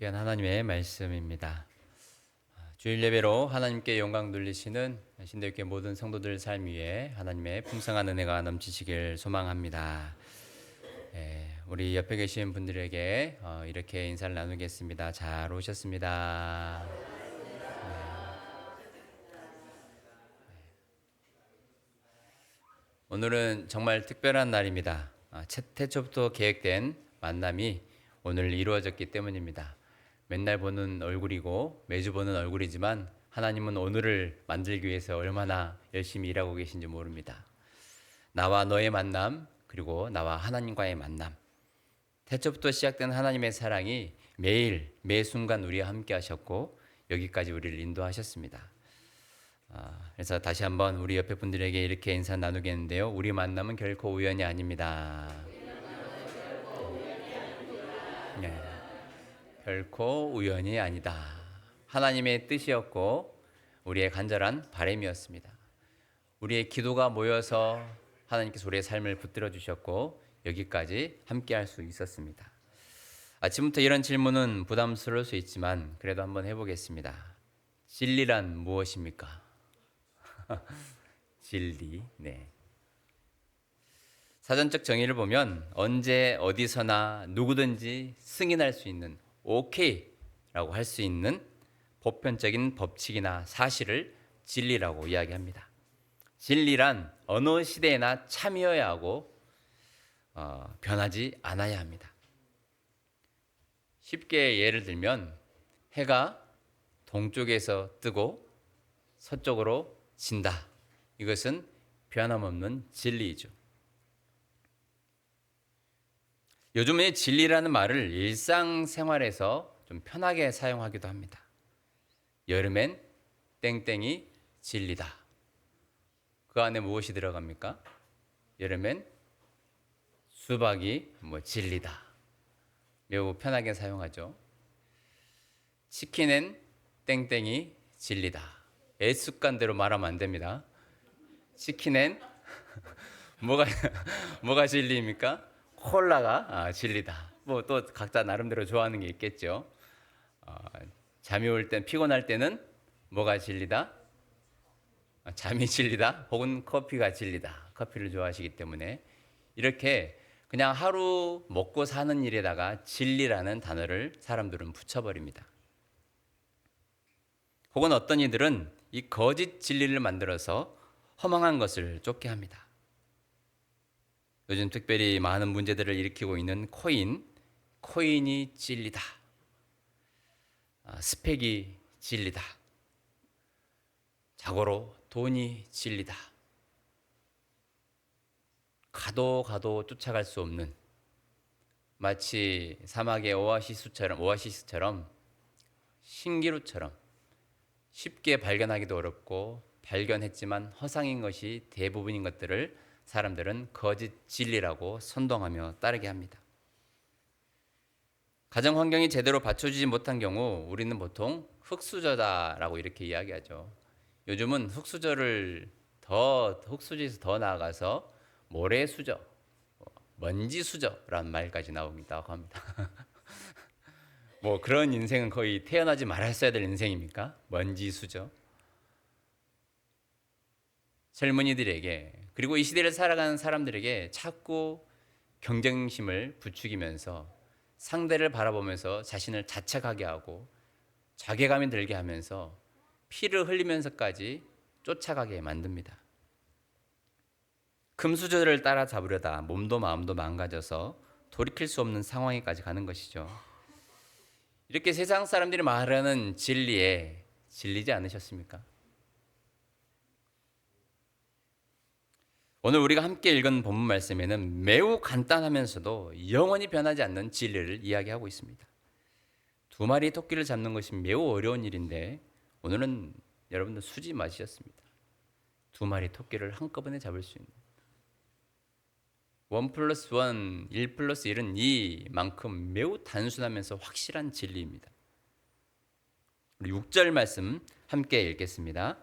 귀한 하나님의 말씀입니다. 주일 예배로 하나님께 영광 돌리시는 신대교회 모든 성도들 삶 위에 하나님의 풍성한 은혜가 넘치시길 소망합니다. 우리 옆에 계신 분들에게 이렇게 인사를 나누겠습니다. 잘 오셨습니다. 오늘은 정말 특별한 날입니다. 태초부터 계획된 만남이 오늘 이루어졌기 때문입니다. 맨날 보는 얼굴이고 매주 보는 얼굴이지만 하나님은 오늘을 만들기 위해서 얼마나 열심히 일하고 계신지 모릅니다. 나와 너의 만남, 그리고 나와 하나님과의 만남. 태초부터 시작된 하나님의 사랑이 매일 매 순간 우리와 함께 하셨고 여기까지 우리를 인도하셨습니다. 그래서 다시 한번 우리 옆에 분들에게 이렇게 인사 나누겠는데요. 우리 만남은 결코 우연이 아닙니다. 네, 결코 우연이 아니다. 하나님의 뜻이었고 우리의 간절한 바람이었습니다. 우리의 기도가 모여서 하나님께서 우리의 삶을 붙들어 주셨고 여기까지 함께 할 수 있었습니다. 아침부터 이런 질문은 부담스러울 수 있지만 그래도 한번 해보겠습니다. 진리란 무엇입니까? 진리. 네. 사전적 정의를 보면 언제 어디서나 누구든지 승인할 수 있는 오케이라고 할 수 있는 보편적인 법칙이나 사실을 진리라고 이야기합니다. 진리란 어느 시대에나 참여해야 하고 변하지 않아야 합니다. 쉽게 예를 들면 해가 동쪽에서 뜨고 서쪽으로 진다. 이것은 변함없는 진리이죠. 요즘에 진리라는 말을 일상생활에서 좀 편하게 사용하기도 합니다. 여름엔 땡땡이 진리다. 그 안에 무엇이 들어갑니까? 여름엔 수박이 진리다. 매우 편하게 사용하죠. 치킨엔 땡땡이 진리다. 애습관대로 말하면 안 됩니다. 치킨엔 뭐가 진리입니까? 콜라가 진리다. 또 각자 나름대로 좋아하는 게 있겠죠. 잠이 올 땐 피곤할 때는 뭐가 진리다? 잠이 진리다. 혹은 커피가 진리다. 커피를 좋아하시기 때문에 이렇게 그냥 하루 먹고 사는 일에다가 진리라는 단어를 사람들은 붙여버립니다. 혹은 어떤 이들은 이 거짓 진리를 만들어서 허망한 것을 쫓게 합니다. 요즘 특별히 많은 문제들을 일으키고 있는 코인이 진리다. 스펙이 진리다. 자고로 돈이 진리다. 가도 쫓아갈 수 없는 마치 사막의 오아시스처럼 신기루처럼 쉽게 발견하기도 어렵고 발견했지만 허상인 것이 대부분인 것들을 사람들은 거짓 진리라고 선동하며 따르게 합니다. 가정 환경이 제대로 받쳐주지 못한 경우 우리는 보통 흙수저다라고 이렇게 이야기하죠. 요즘은 흙수저에서 더 나아가서 모래수저, 먼지수저라는 말까지 나오기도 합니다. 그런 인생은 거의 태어나지 말았어야 될 인생입니까? 먼지수저. 젊은이들에게 그리고 이 시대를 살아가는 사람들에게 자꾸 경쟁심을 부추기면서 상대를 바라보면서 자신을 자책하게 하고 자괴감이 들게 하면서 피를 흘리면서까지 쫓아가게 만듭니다. 금수저를 따라잡으려다 몸도 마음도 망가져서 돌이킬 수 없는 상황에까지 가는 것이죠. 이렇게 세상 사람들이 말하는 진리에 질리지 않으셨습니까? 오늘 우리가 함께 읽은 본문 말씀에는 매우 간단하면서도 영원히 변하지 않는 진리를 이야기하고 있습니다. 두 마리 토끼를 잡는 것이 매우 어려운 일인데 오늘은 여러분들 수지 맞으셨습니다. 두 마리 토끼를 한꺼번에 잡을 수 있는 1+1, 1+1은 2만큼 매우 단순하면서 확실한 진리입니다. 우리 6절 말씀 함께 읽겠습니다.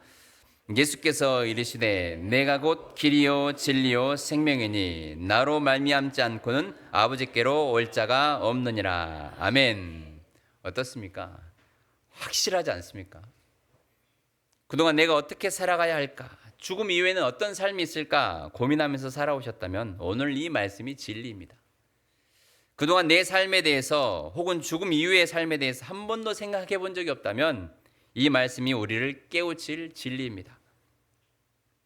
예수께서 이르시되 내가 곧 길이요 진리요 생명이니 나로 말미암지 않고는 아버지께로 올 자가 없느니라. 아멘. 어떻습니까? 확실하지 않습니까? 그동안 내가 어떻게 살아가야 할까? 죽음 이후에는 어떤 삶이 있을까? 고민하면서 살아오셨다면 오늘 이 말씀이 진리입니다. 그동안 내 삶에 대해서 혹은 죽음 이후의 삶에 대해서 한 번도 생각해 본 적이 없다면 이 말씀이 우리를 깨우칠 진리입니다.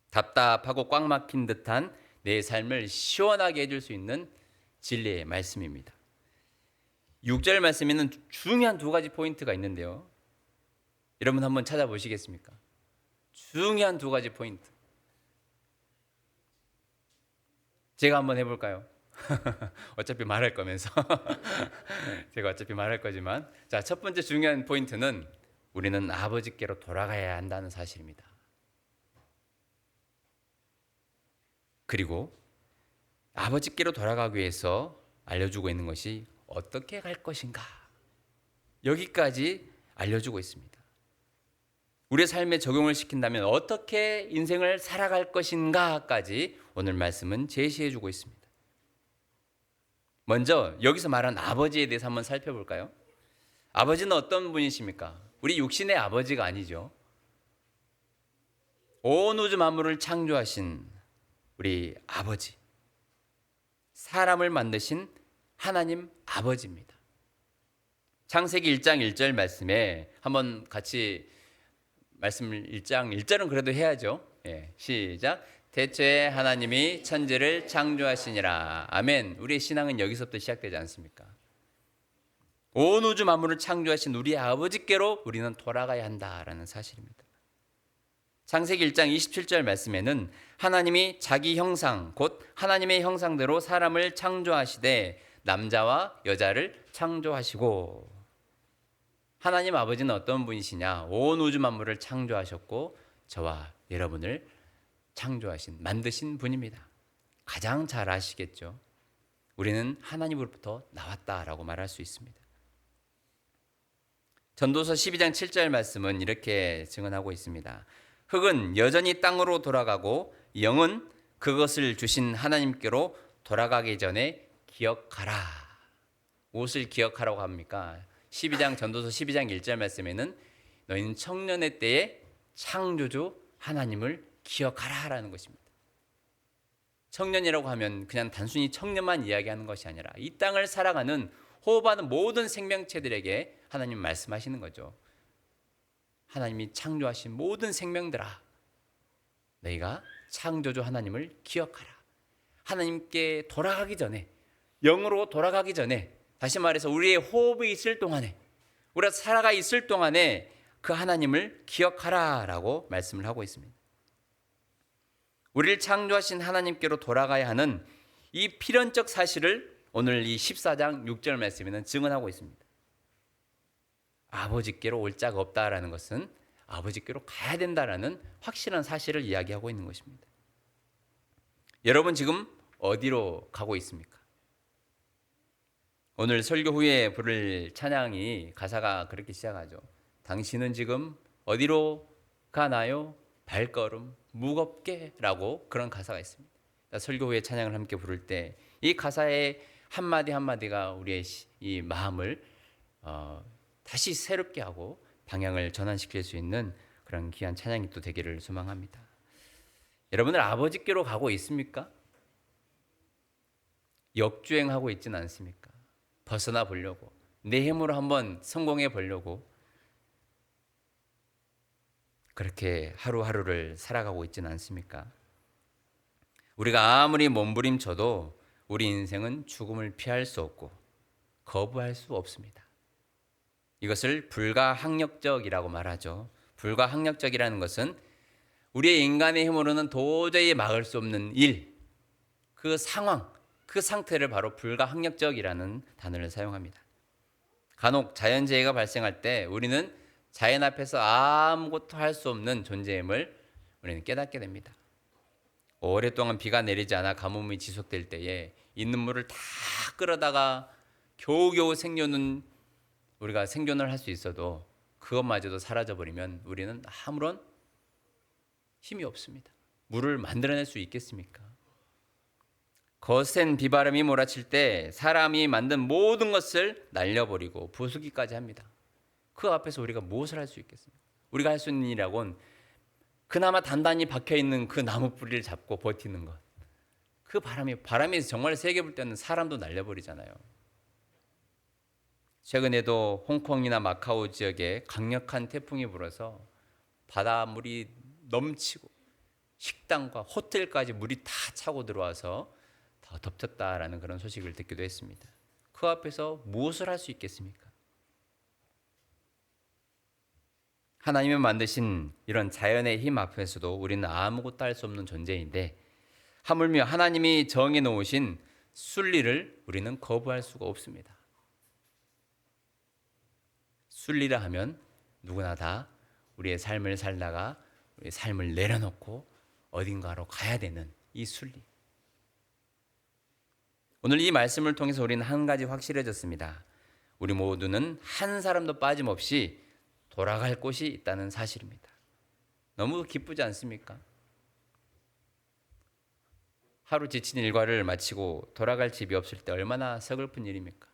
답답하고 꽉 막힌 듯한 내 삶을 시원하게 해줄 수 있는 진리의 말씀입니다. 6절 말씀에는 중요한 두 가지 포인트가 있는데요. 여러분 한번 찾아보시겠습니까? 중요한 두 가지 포인트. 제가 한번 해볼까요? 어차피 말할 거면서 제가 어차피 말할 거지만, 자, 첫 번째 중요한 포인트는 우리는 아버지께로 돌아가야 한다는 사실입니다. 그리고 아버지께로 돌아가기 위해서 알려주고 있는 것이 어떻게 갈 것인가, 여기까지 알려주고 있습니다. 우리의 삶에 적용을 시킨다면 어떻게 인생을 살아갈 것인가까지 오늘 말씀은 제시해 주고 있습니다. 먼저 여기서 말한 아버지에 대해서 한번 살펴볼까요? 아버지는 어떤 분이십니까? 우리 육신의 아버지가 아니죠. 온 우주 만물을 창조하신 우리 아버지, 사람을 만드신 하나님 아버지입니다. 창세기 1장 1절 말씀에 한번 같이 말씀을 1장 1절은 그래도 해야죠. 시작. 대초에 하나님이 천지를 창조하시니라. 아멘. 우리의 신앙은 여기서부터 시작되지 않습니까? 온 우주 만물을 창조하신 우리 아버지께로 우리는 돌아가야 한다라는 사실입니다. 창세기 1장 27절 말씀에는 하나님이 자기 형상 곧 하나님의 형상대로 사람을 창조하시되 남자와 여자를 창조하시고, 하나님 아버지는 어떤 분이시냐? 온 우주 만물을 창조하셨고 저와 여러분을 창조하신, 만드신 분입니다. 가장 잘 아시겠죠? 우리는 하나님으로부터 나왔다라고 말할 수 있습니다. 전도서 12장 7절 말씀은 이렇게 증언하고 있습니다. 흙은 여전히 땅으로 돌아가고 영은 그것을 주신 하나님께로 돌아가기 전에 기억하라. 무엇을 기억하라고 합니까? 12장 전도서 12장 1절 말씀에는 너희는 청년의 때에 창조주 하나님을 기억하라라는 것입니다. 청년이라고 하면 그냥 단순히 청년만 이야기하는 것이 아니라 이 땅을 살아가는, 호흡하는 모든 생명체들에게 하나님 말씀하시는 거죠. 하나님이 창조하신 모든 생명들아, 너희가 창조주 하나님을 기억하라. 하나님께 돌아가기 전에, 영으로 돌아가기 전에, 다시 말해서 우리의 호흡이 있을 동안에, 우리가 살아가 있을 동안에 그 하나님을 기억하라라고 말씀을 하고 있습니다. 우리를 창조하신 하나님께로 돌아가야 하는 이 필연적 사실을 오늘 이 14장 6절 말씀에는 증언하고 있습니다. 아버지께로 올 자가 없다라는 것은 아버지께로 가야 된다라는 확실한 사실을 이야기하고 있는 것입니다. 여러분 지금 어디로 가고 있습니까? 오늘 설교 후에 부를 찬양이 가사가 그렇게 시작하죠. 당신은 지금 어디로 가나요? 발걸음 무겁게 라고 그런 가사가 있습니다. 설교 후에 찬양을 함께 부를 때 이 가사의 한마디 한마디가 우리의 이 마음을 다시 새롭게 하고 방향을 전환시킬 수 있는 그런 귀한 찬양이 또 되기를 소망합니다. 여러분들 아버지께로 가고 있습니까? 역주행하고 있지는 않습니까? 벗어나 보려고, 내 힘으로 한번 성공해 보려고 그렇게 하루하루를 살아가고 있지는 않습니까? 우리가 아무리 몸부림쳐도 우리 인생은 죽음을 피할 수 없고 거부할 수 없습니다. 이것을 불가항력적이라고 말하죠. 불가항력적이라는 것은 우리의 인간의 힘으로는 도저히 막을 수 없는 일, 그 상황, 그 상태를 바로 불가항력적이라는 단어를 사용합니다. 간혹 자연재해가 발생할 때 우리는 자연 앞에서 아무것도 할 수 없는 존재임을 우리는 깨닫게 됩니다. 오랫동안 비가 내리지 않아 가뭄이 지속될 때에 있는 물을 다 끌어다가 겨우겨우 우리가 생존을 할 수 있어도 그것마저도 사라져버리면 우리는 아무런 힘이 없습니다. 물을 만들어낼 수 있겠습니까? 거센 비바람이 몰아칠 때 사람이 만든 모든 것을 날려버리고 부수기까지 합니다. 그 앞에서 우리가 무엇을 할 수 있겠습니까? 우리가 할 수 있는 일이라고는 그나마 단단히 박혀있는 그 나무 뿌리를 잡고 버티는 것. 그 바람이 정말 세게 불 때는 사람도 날려버리잖아요. 최근에도 홍콩이나 마카오 지역에 강력한 태풍이 불어서 바닷물이 넘치고 식당과 호텔까지 물이 다 차고 들어와서 더 덮쳤다라는 그런 소식을 듣기도 했습니다. 그 앞에서 무엇을 할 수 있겠습니까? 하나님이 만드신 이런 자연의 힘 앞에서도 우리는 아무것도 할 수 없는 존재인데 하물며 하나님이 정해 놓으신 순리를 우리는 거부할 수가 없습니다. 순리라 하면 누구나 다 우리의 삶을 살다가 우리의 삶을 내려놓고 어딘가로 가야 되는 이 순리. 오늘 이 말씀을 통해서 우리는 한 가지 확실해졌습니다. 우리 모두는 한 사람도 빠짐없이 돌아갈 곳이 있다는 사실입니다. 너무 기쁘지 않습니까? 하루 지친 일과를 마치고 돌아갈 집이 없을 때 얼마나 서글픈 일입니까?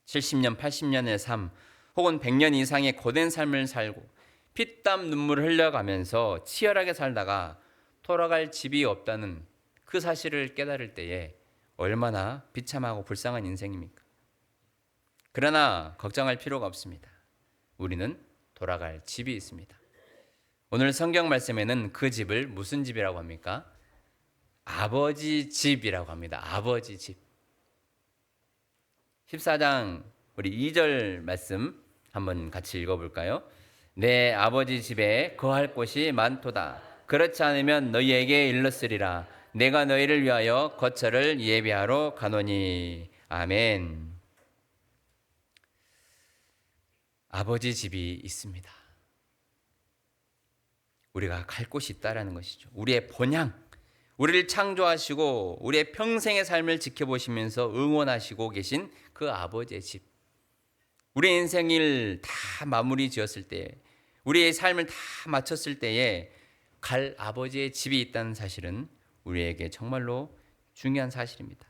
70년, 80년의 삶 혹은 100년 이상의 고된 삶을 살고 피땀 눈물을 흘려가면서 치열하게 살다가 돌아갈 집이 없다는 그 사실을 깨달을 때에 얼마나 비참하고 불쌍한 인생입니까? 그러나 걱정할 필요가 없습니다. 우리는 돌아갈 집이 있습니다. 오늘 성경 말씀에는 그 집을 무슨 집이라고 합니까? 아버지 집이라고 합니다. 아버지 집. 14장 우리 2절 말씀 한번 같이 읽어볼까요? 내 아버지 집에 거할 곳이 많도다. 그렇지 않으면 너희에게 일렀으리라. 내가 너희를 위하여 거처를 예비하러 가노니. 아멘. 아버지 집이 있습니다. 우리가 갈 곳이 있다라는 것이죠. 우리의 본향, 우리를 창조하시고 우리의 평생의 삶을 지켜보시면서 응원하시고 계신 그 아버지의 집. 우리의 인생을 다 마무리 지었을 때, 우리의 삶을 다 마쳤을 때에 갈 아버지의 집이 있다는 사실은 우리에게 정말로 중요한 사실입니다.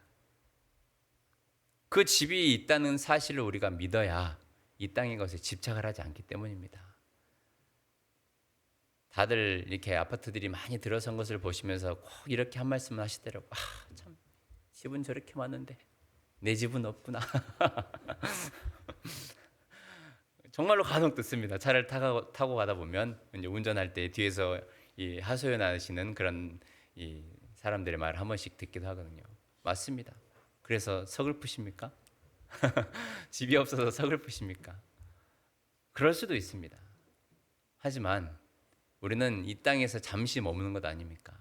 그 집이 있다는 사실을 우리가 믿어야 이 땅의 것에 집착을 하지 않기 때문입니다. 다들 이렇게 아파트들이 많이 들어선 것을 보시면서 꼭 이렇게 한 말씀을 하시더라고요. 참 집은 저렇게 많은데 내 집은 없구나. 정말로 간혹 듣습니다. 차를 타고 가다 보면 이제 운전할 때 뒤에서 이 하소연하시는 그런 이 사람들의 말을 한 번씩 듣기도 하거든요. 맞습니다. 그래서 서글프십니까? 집이 없어서 서글프십니까? 그럴 수도 있습니다. 하지만 우리는 이 땅에서 잠시 머무는 것 아닙니까?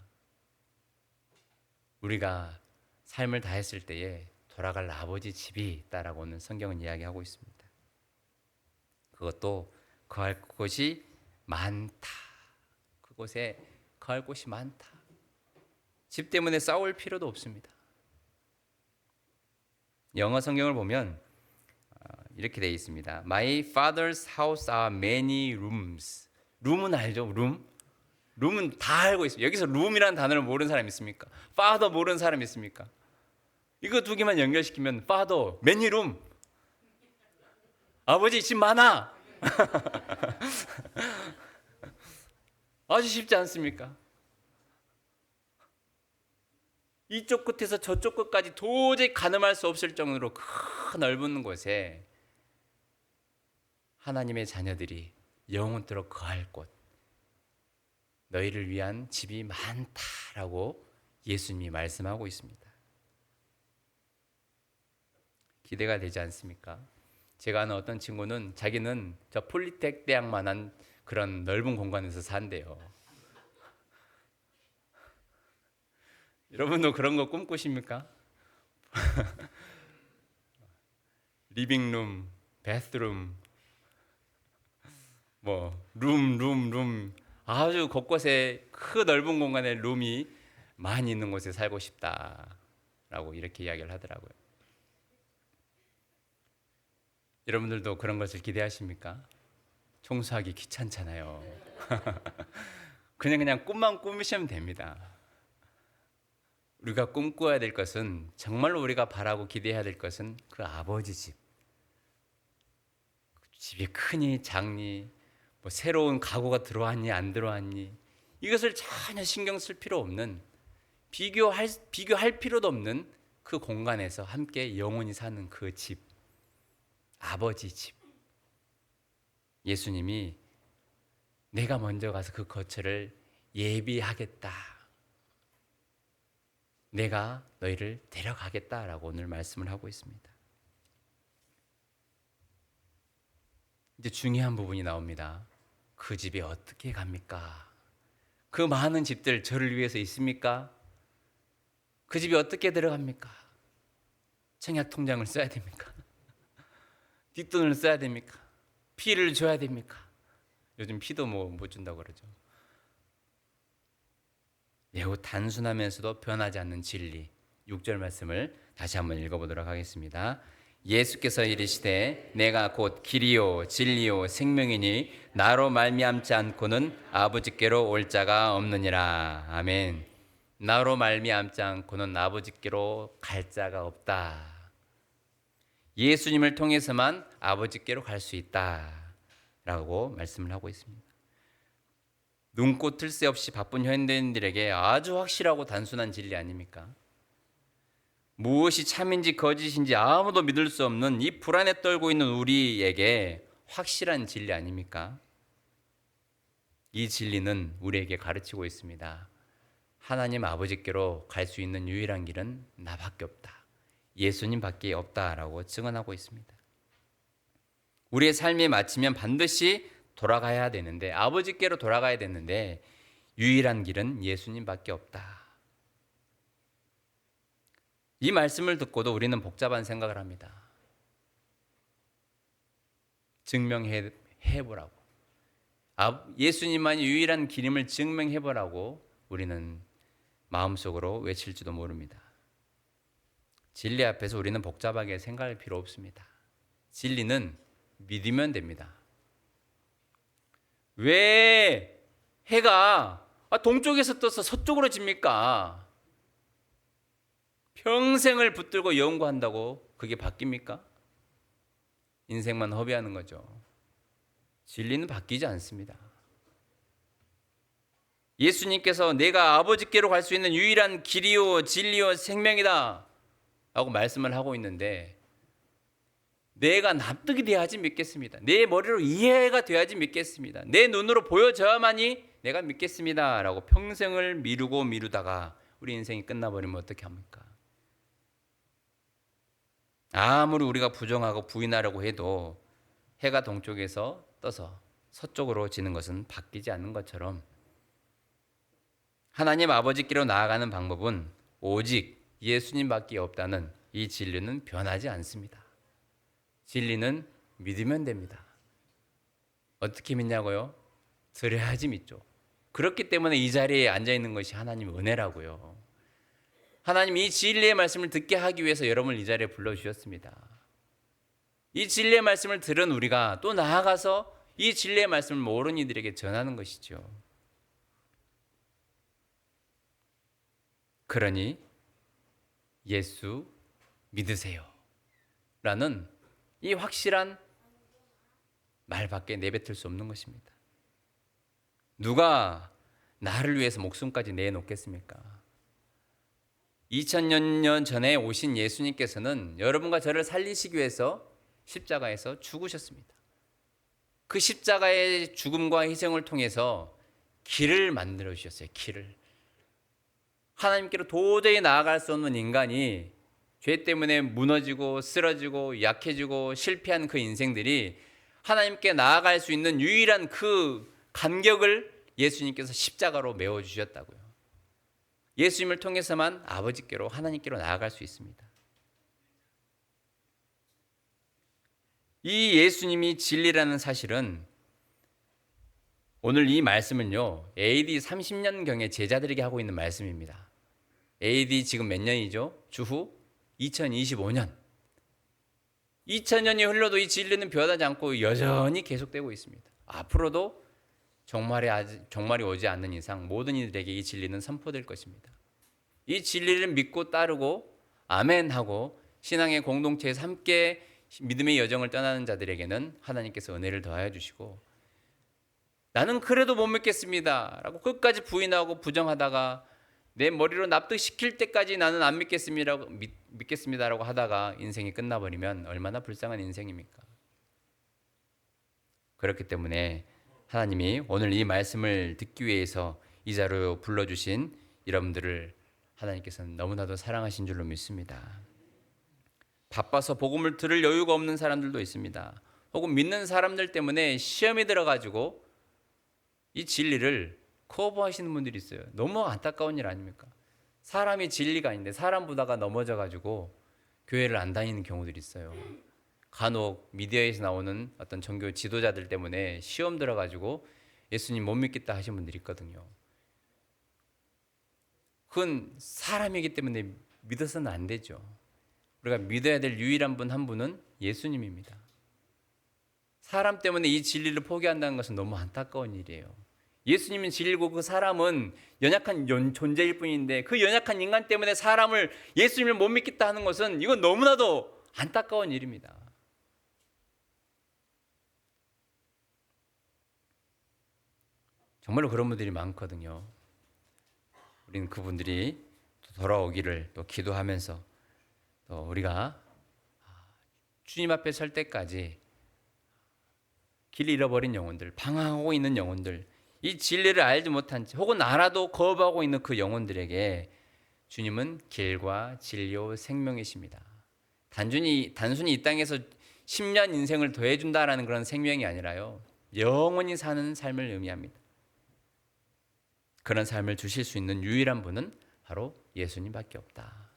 우리가 삶을 다했을 때에 돌아갈 아버지 집이 있다라고는 성경은 이야기하고 있습니다. 그것도 거할 곳이 많다. 그곳에 거할 곳이 많다. 집 때문에 싸울 필요도 없습니다. 영어 성경을 보면 이렇게 되어 있습니다. My father's house are many rooms. 룸은 알죠? 룸? 룸은 다 알고 있습니다. 여기서 룸이라는 단어를 모르는 사람 있습니까? father 모르는 사람 있습니까? 이거 두 개만 연결시키면 father, many room. 아버지 집 많아. 아주 쉽지 않습니까? 이쪽 끝에서 저쪽 끝까지 도저히 가늠할 수 없을 정도로 큰 넓은 곳에 하나님의 자녀들이 영원토록 거할 곳, 너희를 위한 집이 많다라고 예수님이 말씀하고 있습니다. 기대가 되지 않습니까? 제가 아는 어떤 친구는 자기는 저 폴리텍 대학만한 그런 넓은 공간에서 산대요. 여러분도 그런 거 꿈꾸십니까? 리빙룸, 베스룸, 룸 아주 곳곳에 그 넓은 공간에 룸이 많이 있는 곳에 살고 싶다라고 이렇게 이야기를 하더라고요. 여러분들도 그런 것을 기대하십니까? 청소하기 귀찮잖아요. 그냥 꿈만 꾸미시면 됩니다. 우리가 꿈꿔야 될 것은, 정말로 우리가 바라고 기대해야 될 것은 그 아버지 집. 집이 크니 작니, 뭐 새로운 가구가 들어왔니 안 들어왔니, 이것을 전혀 신경 쓸 필요 없는, 비교할 필요도 없는 그 공간에서 함께 영원히 사는 그 집, 아버지 집. 예수님이 내가 먼저 가서 그 거처를 예비하겠다, 내가 너희를 데려가겠다라고 오늘 말씀을 하고 있습니다. 이제 중요한 부분이 나옵니다. 그 집에 어떻게 갑니까? 그 많은 집들 저를 위해서 있습니까? 그 집에 어떻게 들어갑니까? 청약 통장을 써야 됩니까? 뒷돈을 써야 됩니까? 피를 줘야 됩니까? 요즘 피도 못 준다고 그러죠. 매우 단순하면서도 변하지 않는 진리, 6절 말씀을 다시 한번 읽어보도록 하겠습니다. 예수께서 이르시되 내가 곧 길이요 진리요 생명이니 나로 말미암지 않고는 아버지께로 올 자가 없느니라. 아멘. 나로 말미암지 않고는 아버지께로 갈 자가 없다. 예수님을 통해서만 아버지께로 갈 수 있다라고 말씀을 하고 있습니다. 눈꽃 틀새 없이 바쁜 현대인들에게 아주 확실하고 단순한 진리 아닙니까? 무엇이 참인지 거짓인지 아무도 믿을 수 없는 이 불안에 떨고 있는 우리에게 확실한 진리 아닙니까? 이 진리는 우리에게 가르치고 있습니다. 하나님 아버지께로 갈 수 있는 유일한 길은 나밖에 없다, 예수님밖에 없다라고 증언하고 있습니다. 우리의 삶이 마치면 반드시 돌아가야 되는데, 아버지께로 돌아가야 되는데 유일한 길은 예수님밖에 없다. 이 말씀을 듣고도 우리는 복잡한 생각을 합니다. 증명해보라고, 예수님만이 유일한 길임을 증명해보라고 우리는 마음속으로 외칠지도 모릅니다. 진리 앞에서 우리는 복잡하게 생각할 필요 없습니다. 진리는 믿으면 됩니다. 왜 해가 동쪽에서 떠서 서쪽으로 집니까? 평생을 붙들고 연구한다고 그게 바뀝니까? 인생만 허비하는 거죠. 진리는 바뀌지 않습니다. 예수님께서 내가 아버지께로 갈 수 있는 유일한 길이요 진리요 생명이다 라고 말씀을 하고 있는데, 내가 납득이 돼야지 믿겠습니다. 내 머리로 이해가 돼야지 믿겠습니다. 내 눈으로 보여져야만이 내가 믿겠습니다 라고 평생을 미루다가 우리 인생이 끝나버리면 어떻게 합니까? 아무리 우리가 부정하고 부인하려고 해도 해가 동쪽에서 떠서 서쪽으로 지는 것은 바뀌지 않는 것처럼, 하나님 아버지께로 나아가는 방법은 오직 예수님밖에 없다는 이 진리는 변하지 않습니다. 진리는 믿으면 됩니다. 어떻게 믿냐고요? 들어야지 믿죠. 그렇기 때문에 이 자리에 앉아 있는 것이 하나님의 은혜라고요. 하나님 이 진리의 말씀을 듣게 하기 위해서 여러분을 이 자리에 불러주셨습니다. 이 진리의 말씀을 들은 우리가 또 나아가서 이 진리의 말씀을 모르는 이들에게 전하는 것이죠. 그러니 예수 믿으세요 라는 이 확실한 말밖에 내뱉을 수 없는 것입니다. 누가 나를 위해서 목숨까지 내놓겠습니까? 2000년 전에 오신 예수님께서는 여러분과 저를 살리시기 위해서 십자가에서 죽으셨습니다. 그 십자가의 죽음과 희생을 통해서 길을 만들어 주셨어요. 길을. 하나님께로 도저히 나아갈 수 없는 인간이 죄 때문에 무너지고 쓰러지고 약해지고 실패한 그 인생들이 하나님께 나아갈 수 있는 유일한 그 간격을 예수님께서 십자가로 메워주셨다고요. 예수님을 통해서만 아버지께로, 하나님께로 나아갈 수 있습니다. 이 예수님이 진리라는 사실은 오늘 이 말씀은요, AD 30년경에 제자들에게 하고 있는 말씀입니다. AD 지금 몇 년이죠? 주후 2025년. 2000년이 흘러도 이 진리는 변하지 않고 여전히 계속되고 있습니다. 앞으로도 종말이 오지 않는 이상 모든 이들에게 이 진리는 선포될 것입니다. 이 진리를 믿고 따르고 아멘 하고 신앙의 공동체에서 함께 믿음의 여정을 떠나는 자들에게는 하나님께서 은혜를 더하여 주시고, 나는 그래도 못 믿겠습니다 라고 끝까지 부인하고 부정하다가 내 머리로 납득시킬 때까지 나는 안 믿겠습니다라고 하다가 인생이 끝나버리면 얼마나 불쌍한 인생입니까? 그렇기 때문에 하나님이 오늘 이 말씀을 듣기 위해서 이 자리로 불러주신 여러분들을 하나님께서는 너무나도 사랑하신 줄로 믿습니다. 바빠서 복음을 들을 여유가 없는 사람들도 있습니다. 혹은 믿는 사람들 때문에 시험이 들어가지고 이 진리를 거부하시는 분들이 있어요. 너무 안타까운 일 아닙니까? 사람이 진리가 아닌데 사람 보다가 넘어져가지고 교회를 안 다니는 경우들이 있어요. 간혹 미디어에서 나오는 어떤 종교 지도자들 때문에 시험 들어가지고 예수님 못 믿겠다 하신 분들이 있거든요. 그건 사람이기 때문에 믿어서는 안 되죠. 우리가 믿어야 될 유일한 분 한 분은 예수님입니다. 사람 때문에 이 진리를 포기한다는 것은 너무 안타까운 일이에요. 예수님은 진리고 그 사람은 연약한 존재일 뿐인데 그 연약한 인간 때문에 예수님을 못 믿겠다 하는 것은 이건 너무나도 안타까운 일입니다. 정말로 그런 분들이 많거든요. 우리는 그분들이 돌아오기를 또 기도하면서 또 우리가 주님 앞에 설 때까지 길 잃어버린 영혼들, 방황하고 있는 영혼들, 이 진리를 알지 못한 채 혹은 알아도 거부하고 있는 그 영혼들에게 주님은 길과 진리요 생명이십니다. 단순히 이 땅에서 10년 인생을 더해준다라는 그런 생명이 아니라요, 영원히 사는 삶을 의미합니다. 그런 삶을 주실 수 있는 유일한 분은 바로 예수님밖에 없다.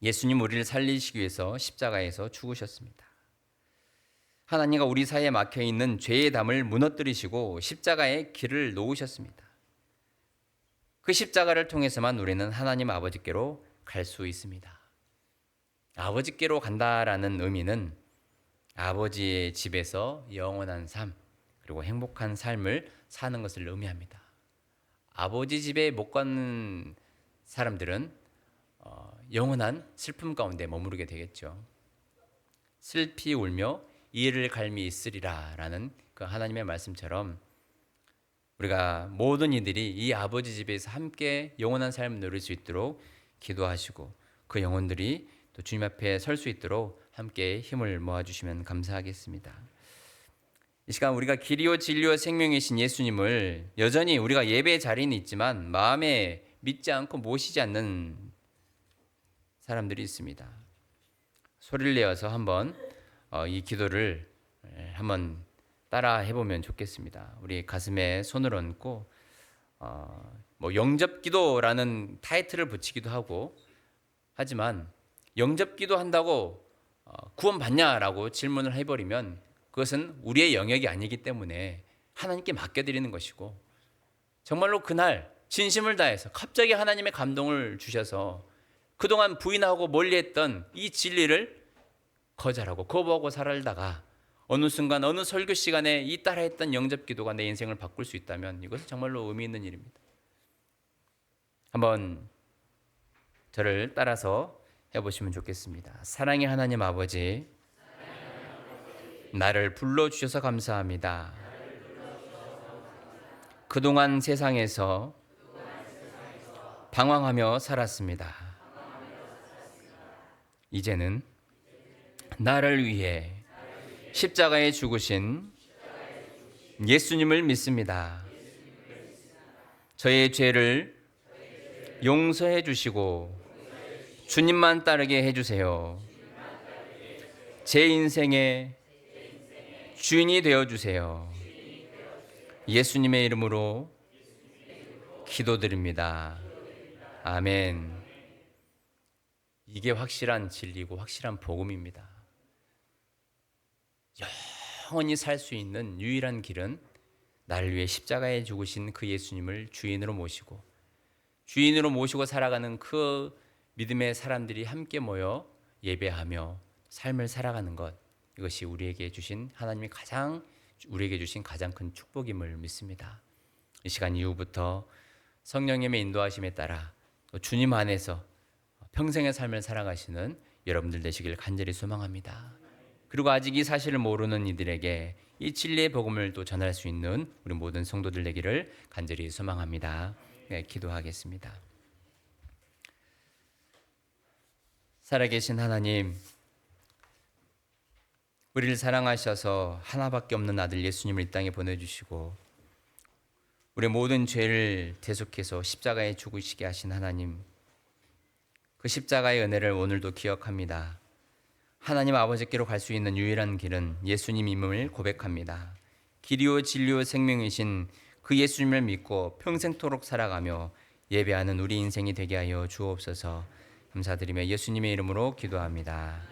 예수님 우리를 살리시기 위해서 십자가에서 죽으셨습니다. 하나님과 우리 사이에 막혀있는 죄의 담을 무너뜨리시고 십자가에 길을 놓으셨습니다. 그 십자가를 통해서만 우리는 하나님 아버지께로 갈 수 있습니다. 아버지께로 간다라는 의미는 아버지의 집에서 영원한 삶 그리고 행복한 삶을 사는 것을 의미합니다. 아버지 집에 못 가는 사람들은 영원한 슬픔 가운데 머무르게 되겠죠. 슬피 울며 이를 갈미 있으리라 라는 그 하나님의 말씀처럼 우리가 모든 이들이 이 아버지 집에서 함께 영원한 삶을 누릴 수 있도록 기도하시고 그 영혼들이 또 주님 앞에 설 수 있도록 함께 힘을 모아주시면 감사하겠습니다. 이 시간 우리가 길이요 진리요 생명이신 예수님을 여전히 우리가 예배 자리는 있지만 마음에 믿지 않고 모시지 않는 사람들이 있습니다. 소리를 내어서 한번 이 기도를 한번 따라 해보면 좋겠습니다. 우리 가슴에 손을 얹고 영접기도라는 타이틀을 붙이기도 하고 하지만 영접기도 한다고 구원받냐라고 질문을 해버리면 그것은 우리의 영역이 아니기 때문에 하나님께 맡겨드리는 것이고, 정말로 그날 진심을 다해서 갑자기 하나님의 감동을 주셔서 그동안 부인하고 멀리했던 이 진리를 거절하고 거부하고 살다가 어느 순간 어느 설교 시간에 이 따라했던 영접기도가 내 인생을 바꿀 수 있다면 이것은 정말로 의미 있는 일입니다. 한번 저를 따라서 해보시면 좋겠습니다. 사랑의 하나님 아버지, 나를 불러주셔서 감사합니다. 그동안 세상에서 방황하며 살았습니다. 이제는 나를 위해 십자가에 죽으신 예수님을 믿습니다. 저의 죄를 용서해 주시고 주님만 따르게 해주세요. 제 인생의 주인이 되어주세요. 예수님의 이름으로 기도드립니다. 아멘. 이게 확실한 진리고 확실한 복음입니다. 영원히 살 수 있는 유일한 길은 나를 위해 십자가에 죽으신 그 예수님을 주인으로 모시고 살아가는 그 믿음의 사람들이 함께 모여 예배하며 삶을 살아가는 것, 이것이 우리에게 주신 가장 큰 축복임을 믿습니다. 이 시간 이후부터 성령님의 인도하심에 따라 또 주님 안에서 평생의 삶을 살아가시는 여러분들 되시길 간절히 소망합니다. 그리고 아직 이 사실을 모르는 이들에게 이 진리의 복음을 또 전할 수 있는 우리 모든 성도들 되기를 간절히 소망합니다. 네, 기도하겠습니다. 살아계신 하나님, 우리를 사랑하셔서 하나밖에 없는 아들 예수님을 이 땅에 보내주시고 우리 모든 죄를 대속해서 십자가에 죽으시게 하신 하나님, 그 십자가의 은혜를 오늘도 기억합니다. 하나님 아버지께로 갈 수 있는 유일한 길은 예수님임을 고백합니다. 길이요 진리요 생명이신 그 예수님을 믿고 평생토록 살아가며 예배하는 우리 인생이 되게 하여 주옵소서. 감사드리며 예수님의 이름으로 기도합니다.